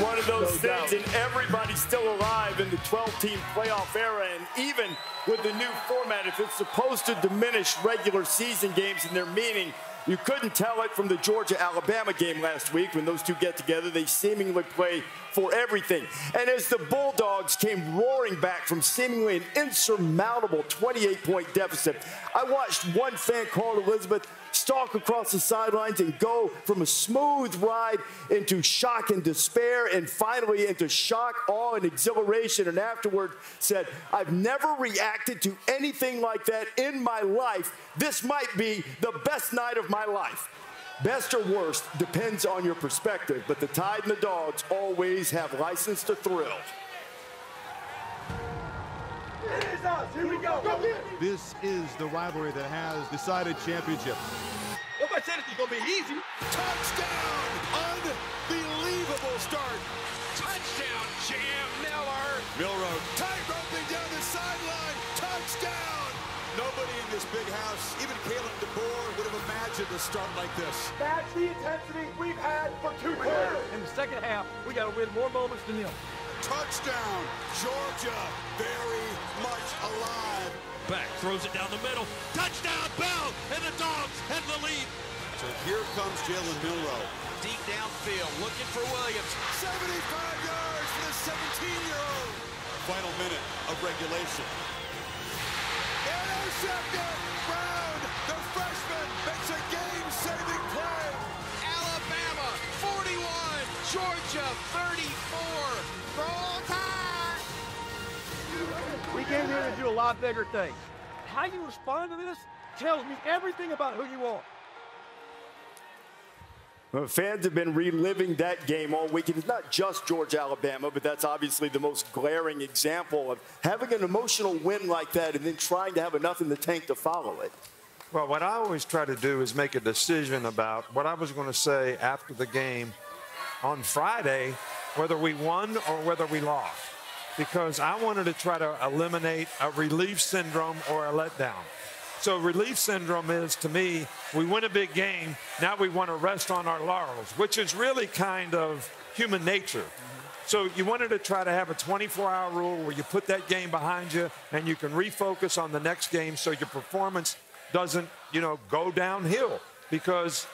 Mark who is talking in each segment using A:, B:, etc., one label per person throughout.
A: one of those things, and everybody's still alive in the 12-team playoff era, and even with the new format, if it's supposed to diminish regular season games and their meaning, you couldn't tell it from the Georgia-Alabama game last week. When those two get together, they seemingly play for everything. And as the Bulldogs came roaring back from seemingly an insurmountable 28-point deficit, I watched one fan called Elizabeth stalk across the sidelines and go from a smooth ride into shock and despair, and finally into shock, awe, and exhilaration, and afterward said, "I've never reacted to anything like that in my life. This might be the best night of my life." Best or worst depends on your perspective, but the Tide and the Dogs always have license to thrill.
B: It is us. Here we go.
C: This is the rivalry that has decided championships.
B: Nobody said it's going to be easy.
D: Touchdown! Unbelievable start. Touchdown, Jam Miller.
C: Milroe.
D: Tight roping down the sideline. Touchdown!
C: Nobody in this big house, even Kalen DeBoer, would have imagined a start like this.
B: That's the intensity we've had for 2 quarters.
E: In the second half, we got to win more moments than them.
D: Touchdown, Georgia, very much alive.
F: Back, throws it down the middle. Touchdown, Bell, and the Dogs have the lead.
C: So here comes Jalen Milroe.
F: Deep downfield, looking for Williams.
D: 75 yards for the 17-year-old.
C: Final minute of regulation.
D: Intercepted. Brown, the freshman, makes a game-saving play.
F: Alabama, 41. Georgia, 34. Roll Tide.
E: We came here to do a lot bigger things. How you respond to this tells me everything about who you are.
A: Well, fans have been reliving that game all week. It's not just Georgia, Alabama, but that's obviously the most glaring example of having an emotional win like that and then trying to have enough in the tank to follow it.
G: Well, what I always try to do is make a decision about what I was going to say after the game on Friday, whether we won or whether we lost, because I wanted to try to eliminate a relief syndrome or a letdown. So relief syndrome is, to me, we win a big game, now we want to rest on our laurels, which is really kind of human nature. So you wanted to try to have a 24-hour rule where you put that game behind you and you can refocus on the next game so your performance doesn't, go downhill, because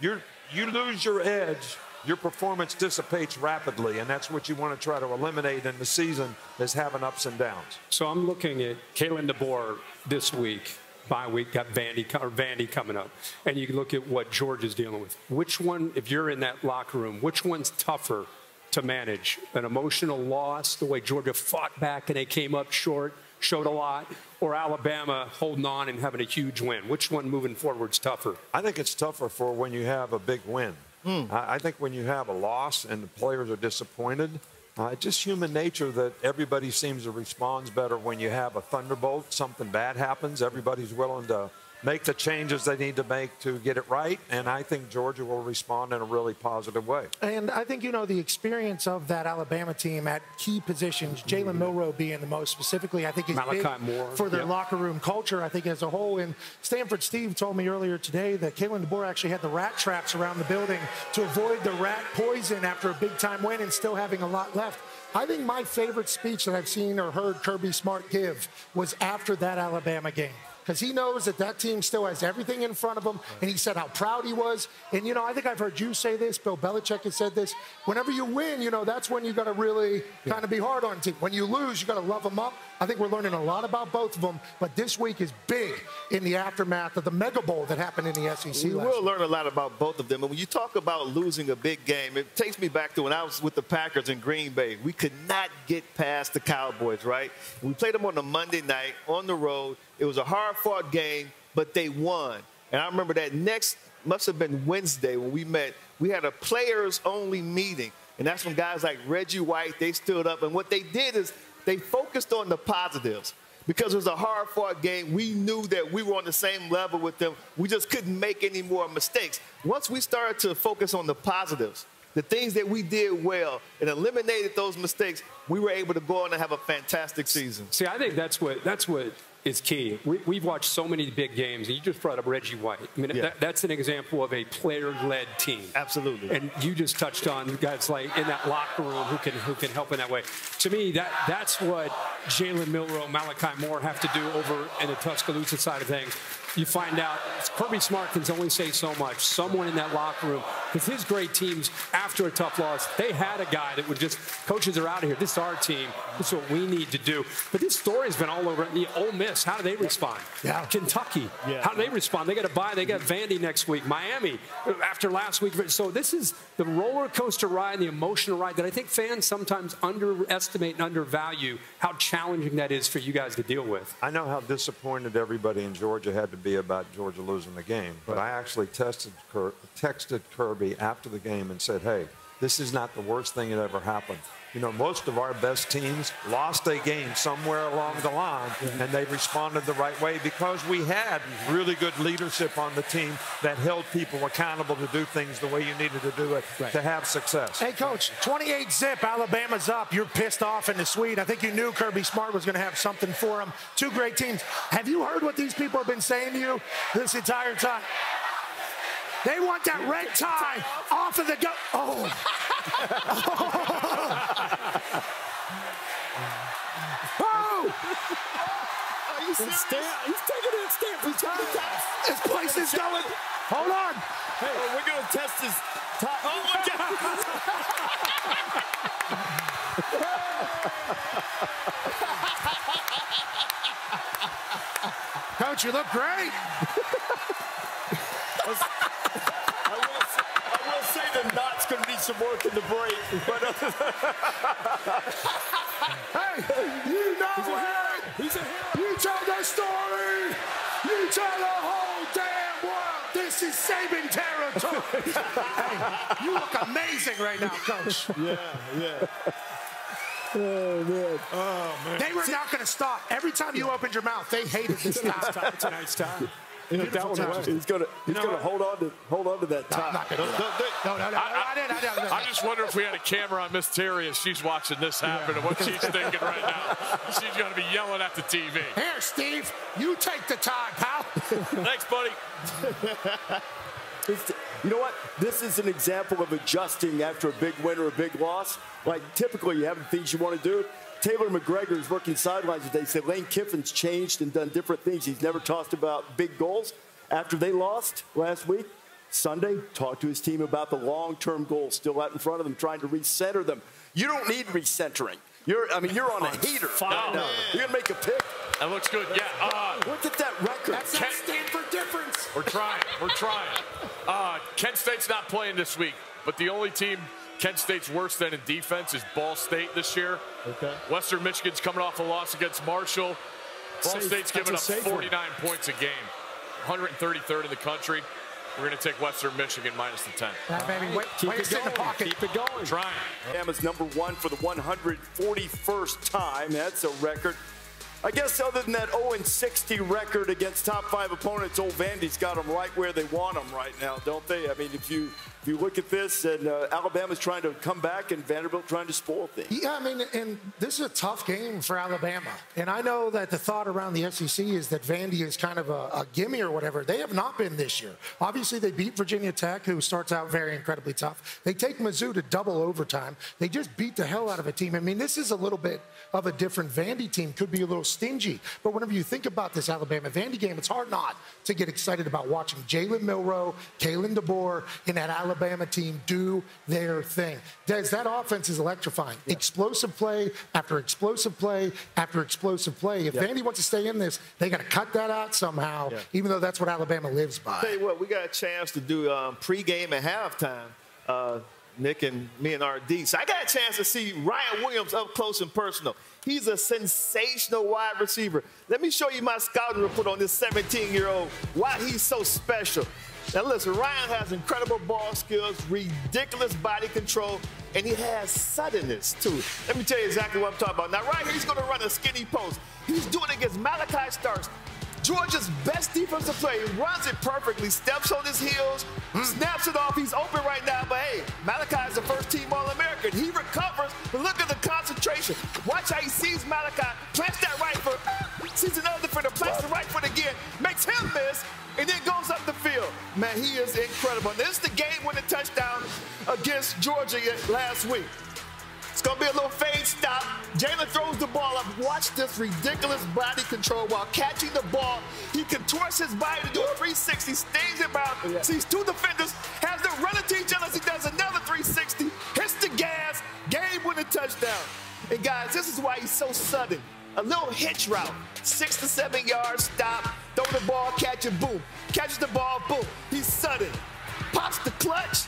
G: you lose your edge, your performance dissipates rapidly, and that's what you want to try to eliminate in the season, is having ups and downs.
H: So I'm looking at Kalen DeBoer this week. Bye week, got Vandy coming up. And you look at what Georgia's dealing with. Which one, if you're in that locker room, which one's tougher to manage? An emotional loss, the way Georgia fought back and they came up short, showed a lot, or Alabama holding on and having a huge win? Which one moving forward is tougher?
G: I think it's tougher for when you have a big win. I think when you have a loss and the players are disappointed, it's just human nature that everybody seems to respond better when you have a thunderbolt, something bad happens. Everybody's willing to make the changes they need to make to get it right, and I think Georgia will respond in a really positive way.
I: And I think, the experience of that Alabama team at key positions, Jalen Milroe being the most specifically, I think is big for their locker room culture, I think, as a whole. And Stanford Steve told me earlier today that Kalen DeBoer actually had the rat traps around the building to avoid the rat poison after a big-time win and still having a lot left. I think my favorite speech that I've seen or heard Kirby Smart give was after that Alabama game, because he knows that team still has everything in front of him, and he said how proud he was. And, I think I've heard you say this. Bill Belichick has said this. Whenever you win, that's when you got to really kind of be hard on a team. When you lose, you got to love them up. I think we're learning a lot about both of them, but this week is big in the aftermath of the Mega Bowl that happened in the SEC.
J: We will learn a lot about both of them. And when you talk about losing a big game, it takes me back to when I was with the Packers in Green Bay. We could not get past the Cowboys, right? We played them on a Monday night on the road. It was a hard-fought game, but they won. And I remember that must have been Wednesday when we met. We had a players-only meeting, and that's when guys like Reggie White, they stood up. And what they did is they focused on the positives. Because it was a hard-fought game, we knew that we were on the same level with them. We just couldn't make any more mistakes. Once we started to focus on the positives, the things that we did well and eliminated those mistakes, we were able to go on and have a fantastic season.
H: See, I think that's what is key. We've watched so many big games, and you just brought up Reggie White. I mean, that's an example of a player-led team.
J: Absolutely.
H: And you just touched on guys like in that locker room who can help in that way. To me, that's what Jalen Milroe, Malachi Moore have to do over in the Tuscaloosa side of things. You find out Kirby Smart can only say so much. Someone in that locker room, with his great teams, after a tough loss, they had a guy that would just, coaches are out of here. This is our team. This is what we need to do. But this story's been all over. The Ole Miss, how do they respond?
I: Yeah.
H: Kentucky, how do they respond? They got to buy. They got Vandy next week. Miami, after last week. So this is the roller coaster ride, the emotional ride that I think fans sometimes underestimate and undervalue how challenging that is for you guys to deal with.
G: I know how disappointed everybody in Georgia had to be about Georgia losing the game, but I actually texted Kirby after the game and said, hey, this is not the worst thing that ever happened. You know, most of our best teams lost a game somewhere along the line, and they responded the right way because we had really good leadership on the team that held people accountable to do things the way you needed to do it to have success.
I: Hey, Coach, 28-zip, Alabama's up. You're pissed off in the suite. I think you knew Kirby Smart was going to have something for him. Two great teams. Have you heard what these people have been saying to you this entire time? They want that red tie off of the go. Oh. Oh!
J: Are you serious?
A: He's taking it a step. He's taking it down.
I: This place is going. Hold on.
A: Hey, we're going to test his top. Oh, my
I: God. Coach, you look great.
A: I will say the knot's going to need some work in the break. But
I: hey, you know it.
A: He's a hero.
I: You tell the story. You tell the whole damn world. This is Saban territory. Hey, you look amazing right now, Coach.
J: Yeah.
A: Oh, man.
I: Oh, man. They were not going to stop. Every time you opened your mouth, they hated this time.
H: It's a nice time.
A: He's gonna hold on to that top.
I: I'm not gonna do that. No.
K: I just wonder if we had a camera on Miss Terry as she's watching this happen and what she's thinking right now. She's going to be yelling at the TV.
I: Here, Steve, you take the time, pal.
K: Thanks, buddy.
A: You know what? This is an example of adjusting after a big win or a big loss. Like, typically, you have the things you want to do. Taylor McGregor is working sidelines today. Said Lane Kiffin's changed and done different things. He's never talked about big goals. After they lost last week, Sunday, talked to his team about the long-term goals still out in front of them, trying to recenter them. You don't need recentering. You're on a heater. Right now. You're going to make a pick.
K: That looks good. Yeah.
A: Look at that record.
I: That's that Stanford difference.
K: We're trying. Kent State's not playing this week, but the only team Kent State's worse than in defense is Ball State this year. Okay. Western Michigan's coming off a loss against Marshall. Ball State's giving up 49 points a game, 133rd in the country. We're going to take Western Michigan minus the 10.
I: Baby, keep it in the pocket.
H: Keep it going.
K: Trying.
A: Alabama's #1 for the 141st time. That's a record. I guess other than that 0-60 record against top 5 opponents, old Vandy's got them right where they want them right now, don't they? I mean, if you look at this, and Alabama's trying to come back, and Vanderbilt trying to spoil things.
I: Yeah, I mean, and this is a tough game for Alabama. And I know that the thought around the SEC is that Vandy is kind of a gimme or whatever. They have not been this year. Obviously, they beat Virginia Tech, who starts out very incredibly tough. They take Mizzou to double overtime. They just beat the hell out of a team. I mean, this is a little bit of a different Vandy team. Could be a little stingy. But whenever you think about this Alabama-Vandy game, it's hard not to get excited about watching Jalen Milroe, Kalen DeBoer, and that Alabama team do their thing. Des, that offense is electrifying. Yeah. Explosive play after explosive play after explosive play. If Vandy wants to stay in this, they got to cut that out somehow, even though that's what Alabama lives by.
J: Tell you what, we got a chance to do pregame and halftime. Nick and me and RD. So I got a chance to see Ryan Williams up close and personal. He's a sensational wide receiver. Let me show you my scouting report on this 17-year-old, why he's so special. Now listen, Ryan has incredible ball skills, ridiculous body control, and he has suddenness too. Let me tell you exactly what I'm talking about. Now right here, he's going to run a skinny post. He's doing it against Malachi Starks, Georgia's best defensive player. He runs it perfectly, steps on his heels, snaps it off. He's open right now, but hey, Malachi is the first-team All-American. He recovers, but look at the concentration. Watch how he sees Malachi, plants that right foot, sees another defender, everyone. This is the game-winning touchdown against Georgia last week. It's going to be a little fade stop. Jalen throws the ball up. Watch this ridiculous body control while catching the ball. He contorts his body to do a 360, stays it out, sees two defenders, has them running to each other as he does another 360, hits the gas, game-winning touchdown. And, guys, this is why he's so sudden. A little hitch route, 6 to 7 yards, stop, throw the ball, catch it, boom. Catches the ball, boom. He's sudden. Pops the clutch.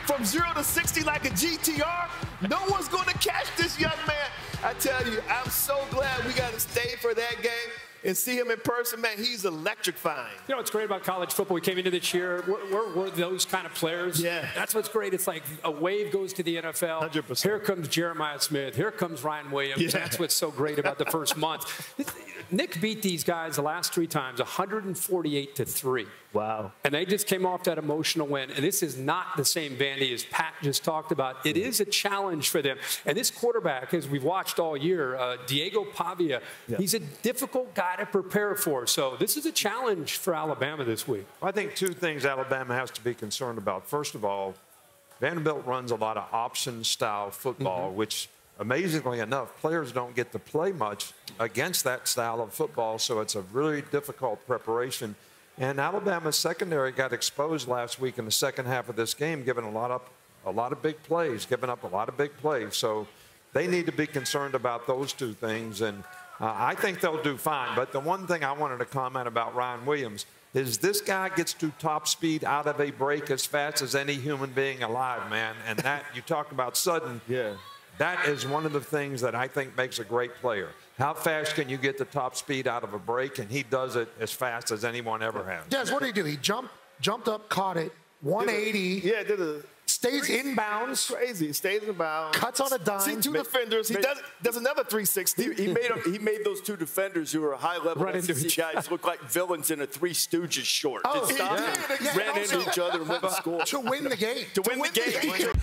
J: From 0 to 60 like a GTR, no one's going to catch this young man. I tell you, I'm so glad we got to stay for that game and see him in person, man. He's electrifying.
H: You know what's great about college football? We came into this year, we're those kind of players.
J: Yeah.
H: That's what's great. It's like a wave goes to the NFL.
J: 100%.
H: Here comes Jeremiah Smith. Here comes Ryan Williams.
J: Yeah.
H: That's what's so great about the first month. Nick beat these guys the last 3 times, 148-3.
J: Wow.
H: And they just came off that emotional win. And this is not the same Vandy as Pat just talked about. It is a challenge for them. And this quarterback, as we've watched all year, Diego Pavia, he's a difficult guy to prepare for. So this is a challenge for Alabama this week.
G: I think 2 things Alabama has to be concerned about. First of all, Vanderbilt runs a lot of option-style football, which, amazingly enough, players don't get to play much against that style of football, so it's a really difficult preparation. And Alabama's secondary got exposed last week in the second half of this game, giving a lot of big plays, giving up a lot of big plays. So they need to be concerned about those 2 things, and I think they'll do fine. But the one thing I wanted to comment about Ryan Williams is this guy gets to top speed out of a break as fast as any human being alive, man. And that, you talk about sudden, that is one of the things that I think makes a great player. How fast can you get the top speed out of a break? And he does it as fast as anyone ever has.
I: Des, what did he do? He jumped up, caught it, 180. Stays inbounds.
J: Crazy. Stays inbounds.
I: Cuts on a dime.
J: See 2 defenders. He does another 360.
A: He made those 2 defenders who are high-level SEC guys look like villains in a Three Stooges short.
I: Oh,
A: Ran into each other and went to school.
I: To win the game.
A: To win the game.